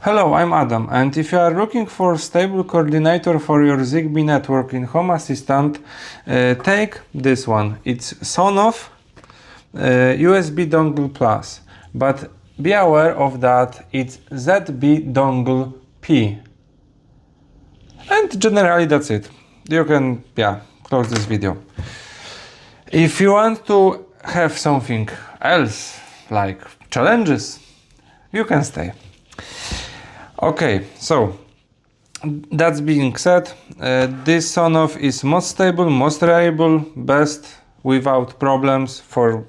Hello, I'm Adam, and if you are looking for a stable coordinator for your Zigbee network in Home Assistant, take this one. It's Sonoff USB-Dongle Plus, but be aware of that it's ZBDongle-P. And generally that's it. You can, close this video. If you want to have something else, like challenges, you can stay. Okay, so that being said, this Sonoff is most stable, most reliable, best without problems for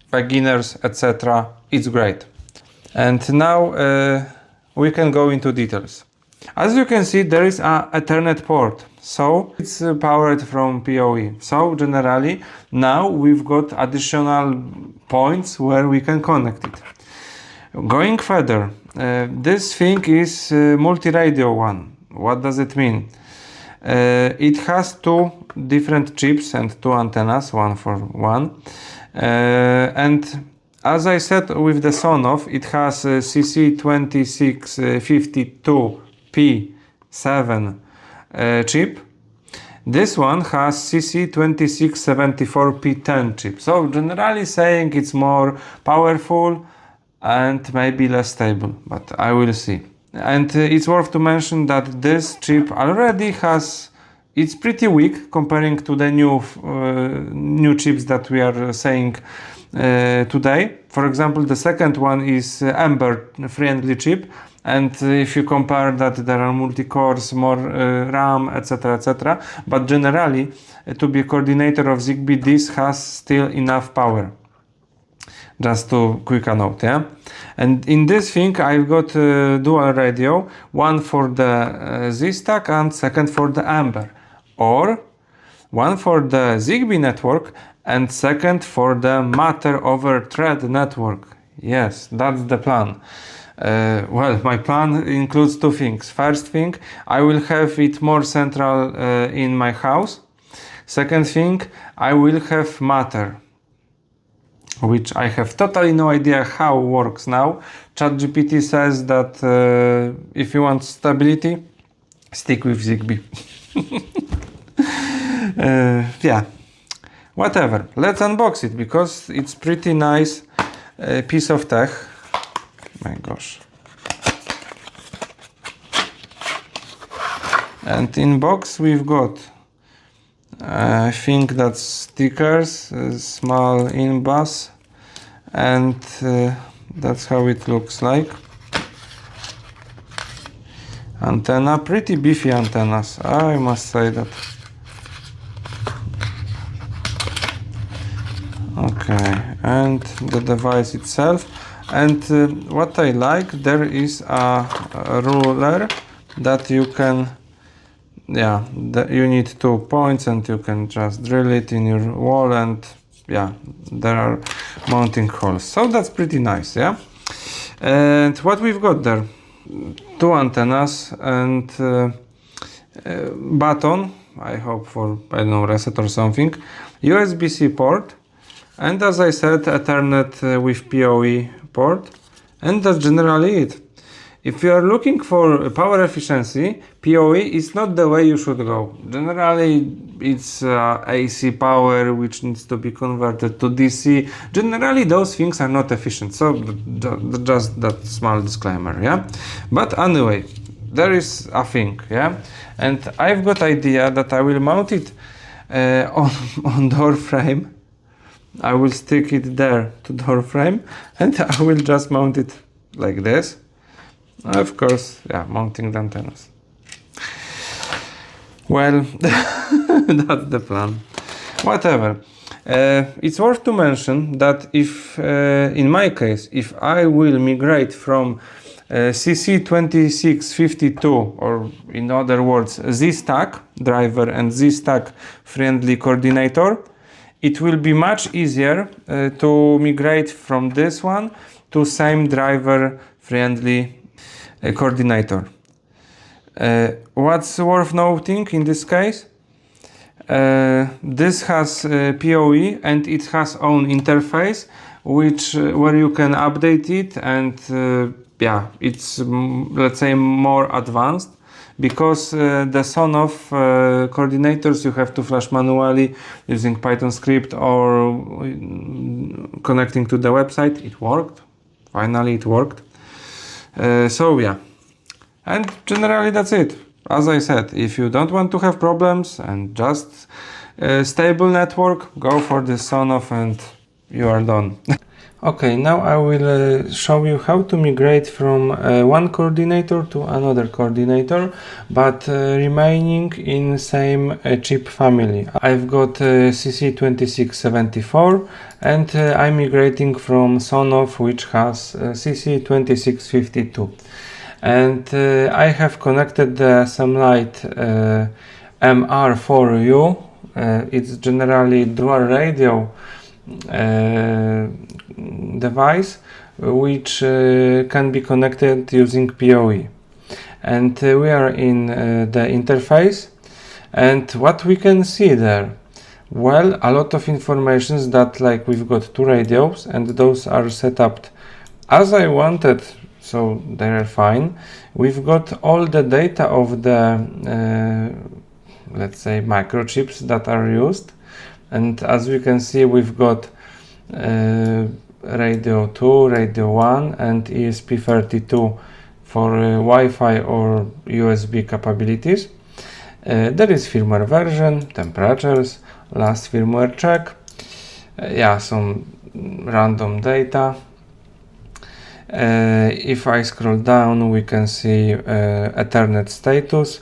beginners, etc. It's great. And now we can go into details. As you can see, there is an Ethernet port, so it's powered from PoE. So generally, now we've got additional points where we can connect it. Going further, this thing is Multiradio one. What does it mean? It has two different chips and two antennas, one for one. And as I said with the Sonoff, it has a CC2652P7 chip. This one has CC2674P10 chip. So generally saying it's more powerful and maybe less stable, but I will see. And it's worth to mention that this chip already has, it's pretty weak comparing to the new chips that we are saying today. For example, the second one is Ember friendly chip, and if you compare that, there are multi-cores, more RAM, etc. But generally, to be a coordinator of Zigbee, this has still enough power. Just to quick note, yeah. And in this thing, I've got dual radio, one for the Z-Stack and second for the Ember, or one for the Zigbee network and second for the Matter over Thread network. Yes, that's the plan. Well, my plan includes two things. First thing, I will have it more central in my house. Second thing, I will have Matter, which I have totally no idea how it works now. ChatGPT says that if you want stability, stick with Zigbee. Whatever. Let's unbox it because it's pretty nice piece of tech. My gosh. And in box we've got, I think that's stickers, small in-bus, and that's how it looks like. Antenna, pretty beefy antennas, I must say that. Okay, and the device itself. And what I like, there is a ruler that you can, you need 2 points and you can just drill it in your wall, and there are mounting holes. So that's pretty nice, yeah. And what we've got there, 2 antennas and button, I hope for, I don't know, reset or something, USB-C port, and as I said, Ethernet with PoE port, and that's generally it. If you are looking for power efficiency, PoE is not the way you should go. Generally, it's AC power which needs to be converted to DC. Generally, those things are not efficient. So just that small disclaimer, yeah. But anyway, there is a thing, yeah. And I've got idea that I will mount it on door frame. I will stick it there to door frame, and I will just mount it like this. Of course, mounting the antennas. Well, that's the plan. Whatever. It's worth to mention that if, in my case, if I will migrate from CC2652, or in other words, Z-Stack driver and Z-Stack friendly coordinator, it will be much easier to migrate from this one to same driver friendly coordinator. What's worth noting in this case, this has PoE and it has own interface which where you can update it, and yeah, it's let's say more advanced, because the Sonoff coordinators you have to flash manually using Python script or connecting to the website. It worked. Finally it worked. So yeah, and generally that's it. As I said, if you don't want to have problems and just stable network, go for the Sonoff and you are done. Okay, now I will show you how to migrate from one coordinator to another coordinator, but remaining in same chip family. I've got CC2674 and I'm migrating from Sonoff, which has CC2652. And I have connected the SMLight MR4U. It's generally dual radio device which can be connected using PoE, and we are in the interface, and what we can see there, well, a lot of information that, like, we've got two radios and those are set up as I wanted, so they are fine. We've got all the data of the let's say microchips that are used, and as we can see, we've got radio 2, radio 1 and ESP32 for Wi-Fi or USB capabilities. There is firmware version, temperatures, last firmware check, yeah, some random data. If I scroll down, we can see Ethernet status.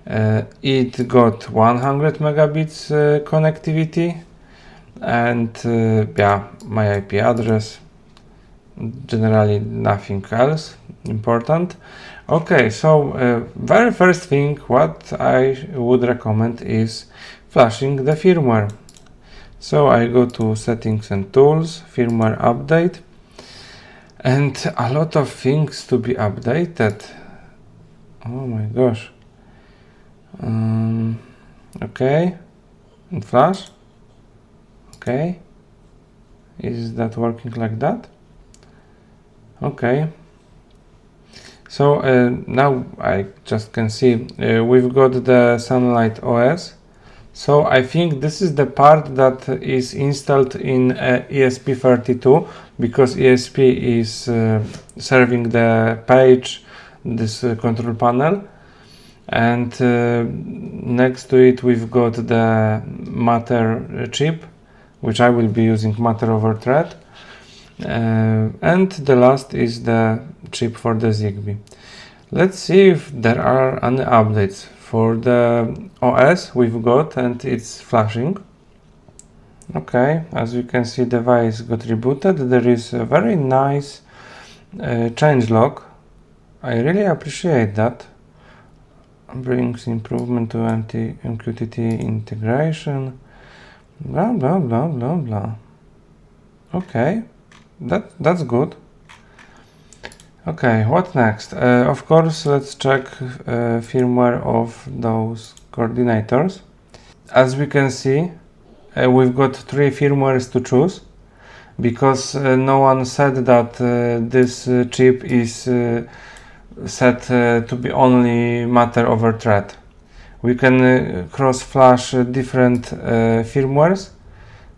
It got 100 megabits connectivity, and yeah, my IP address. Generally nothing else important. Okay, so very first thing what I would recommend is flashing the firmware. So I go to settings and tools, firmware update, and a lot of things to be updated. Oh my gosh. Okay, and flash. Okay, is that working like that? Okay, so now I just can see we've got the SMLight OS. So I think this is the part that is installed in ESP32, because ESP is serving the page, this control panel, and next to it we've got the Matter chip, which I will be using Matter over Thread, and the last is the chip for the Zigbee. Let's see if there are any updates for the OS we've got, and it's flashing. Okay, as you can see, the device got rebooted. There is a very nice changelog. I really appreciate that. Brings improvement to MQTT integration. Blah blah blah blah blah. Okay, that's good. Okay, what next? Of course, let's check firmware of those coordinators. As we can see, we've got 3 firmwares to choose, because no one said that this chip is set to be only Matter over Thread. We can cross-flash different firmwares.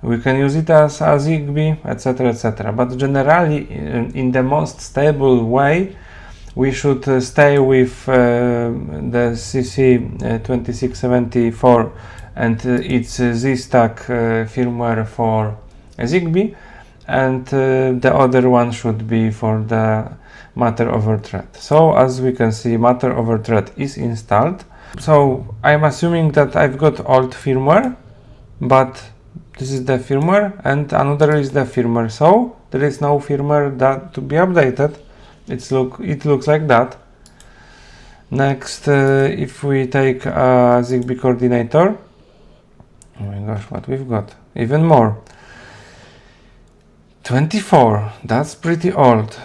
We can use it as a Zigbee, etc, etc. But generally, in the most stable way, we should stay with the CC2674 and its Z-Stack firmware for Zigbee, and the other one should be for the Matter over Thread. So as we can see, Matter over Thread is installed. So I'm assuming that I've got old firmware, but this is the firmware and another is the firmware. So there is no firmware that to be updated. It looks like that. Next, if we take a Zigbee coordinator, oh my gosh, what we've got, even more. 24, that's pretty old.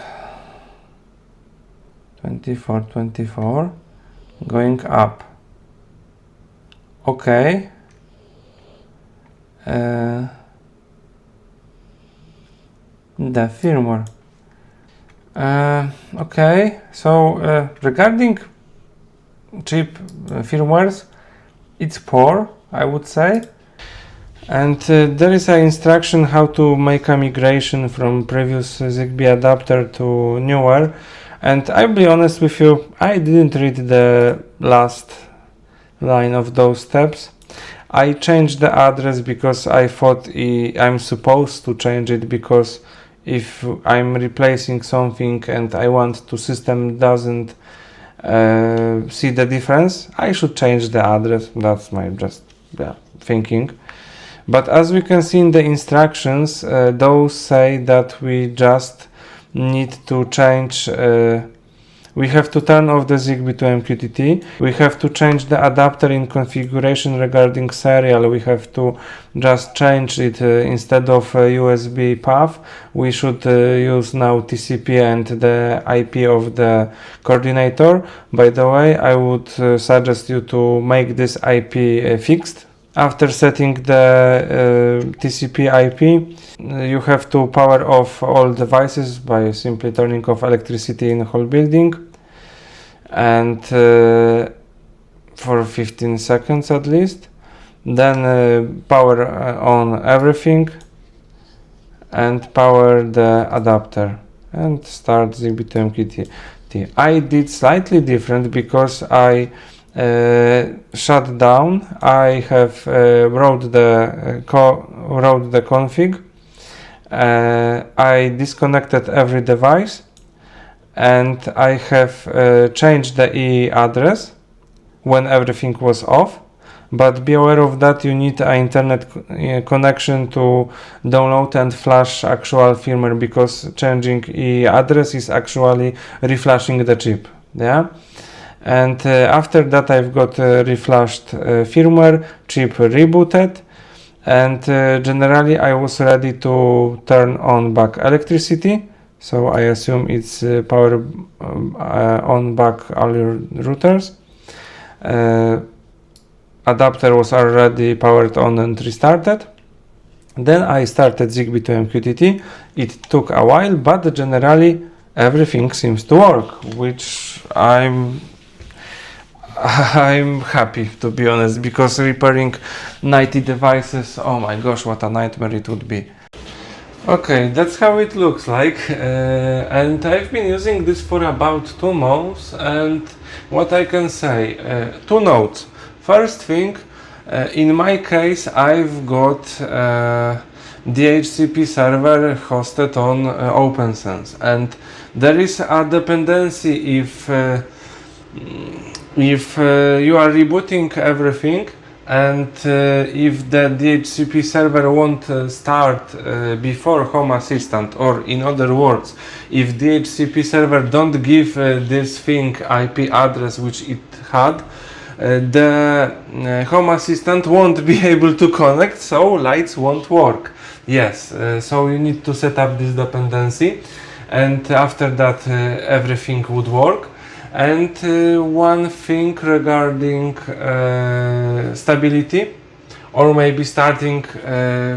24, going up. Okay. the firmware. Okay, so regarding chip firmwares, it's poor, I would say. And there is an instruction how to make a migration from previous Zigbee adapter to newer. And I'll be honest with you, I didn't read the last line of those steps. I changed the address because I thought I'm supposed to change it, because if I'm replacing something and I want to system doesn't see the difference, I should change the address. That's my just thinking. But as we can see in the instructions, those say that we just need to change, we have to turn off the Zigbee to MQTT, we have to change the adapter in configuration regarding serial, we have to just change it instead of USB path, we should use now TCP and the IP of the coordinator. By the way, I would suggest you to make this IP fixed. After setting the TCP IP, you have to power off all devices by simply turning off electricity in the whole building, and for 15 seconds at least. Then power on everything and power the adapter and start Zigbee to MQTT. I did slightly different because I shut down. I have wrote the config. I disconnected every device, and I have changed the EE address when everything was off. But be aware of that, you need an internet connection to download and flash actual firmware, because changing EE address is actually reflashing the chip. Yeah. And after that I've got reflashed firmware, chip rebooted, and generally I was ready to turn on back electricity. So I assume it's power on back all your routers. Adapter was already powered on and restarted. Then I started Zigbee to MQTT. It took a while, but generally everything seems to work, which I'm happy, to be honest, because repairing 90 devices, oh my gosh, what a nightmare it would be. Okay, that's how it looks like, and I've been using this for about 2 months, and what I can say, 2 notes. First thing, in my case I've got DHCP server hosted on OpenSense, and there is a dependency if you are rebooting everything, and if the DHCP server won't start before Home Assistant, or in other words, if DHCP server don't give this thing IP address which it had, the Home Assistant won't be able to connect, so lights won't work. Yes, so you need to set up this dependency, and after that everything would work. And one thing regarding stability, or maybe starting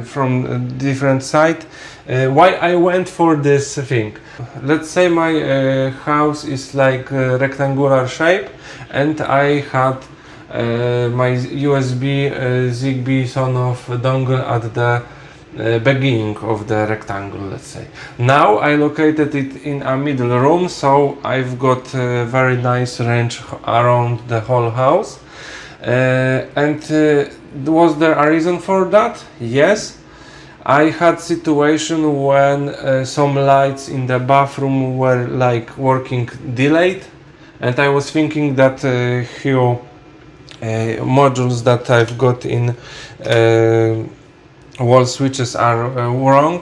from a different side, why I went for this thing. Let's say my house is like a rectangular shape, and I had my USB Zigbee Sonoff dongle at the beginning of the rectangle, let's say. Now I located it in a middle room, so I've got a very nice range around the whole house. And was there a reason for that? Yes. I had situation when some lights in the bathroom were like working delayed, and I was thinking that few modules that I've got in wall switches are wrong,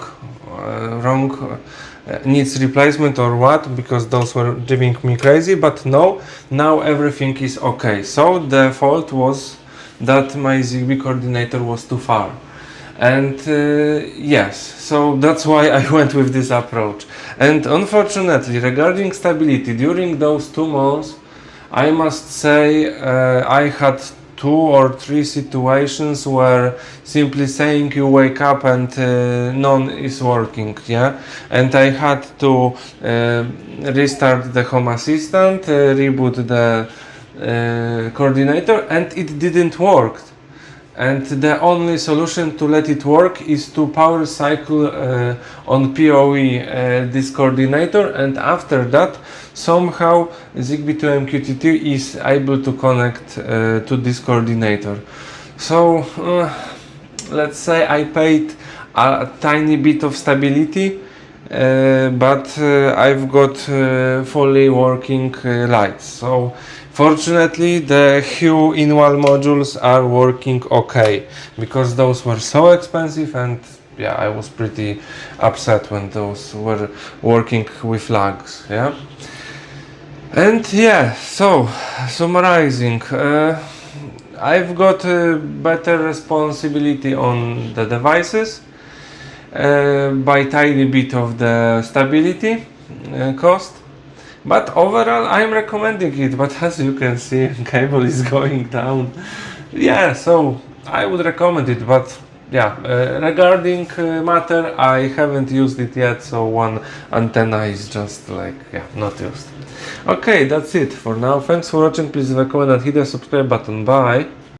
needs replacement or what, because those were driving me crazy. But no, now everything is okay. So the fault was that my Zigbee coordinator was too far, and yes, so that's why I went with this approach. And unfortunately, regarding stability, during those 2 months, I must say I had 2 or 3 situations where simply saying you wake up and none is working, yeah, and I had to restart the Home Assistant, reboot the coordinator, and it didn't work. And the only solution to let it work is to power cycle on PoE this coordinator, and after that somehow Zigbee to MQTT is able to connect to this coordinator. So let's say I paid a tiny bit of stability, but I've got fully working lights. So fortunately the Hue in-wall modules are working okay, because those were so expensive, and yeah, I was pretty upset when those were working with lags, yeah. And yeah, so summarizing, I've got better responsibility on the devices, by tiny bit of the stability cost, but overall I'm recommending it. But as you can see, cable is going down, yeah, so I would recommend it. But yeah, regarding Matter, I haven't used it yet, so one antenna is just like, yeah, not used. Okay, that's it for now. Thanks for watching. Please recommend and hit the subscribe button. Bye.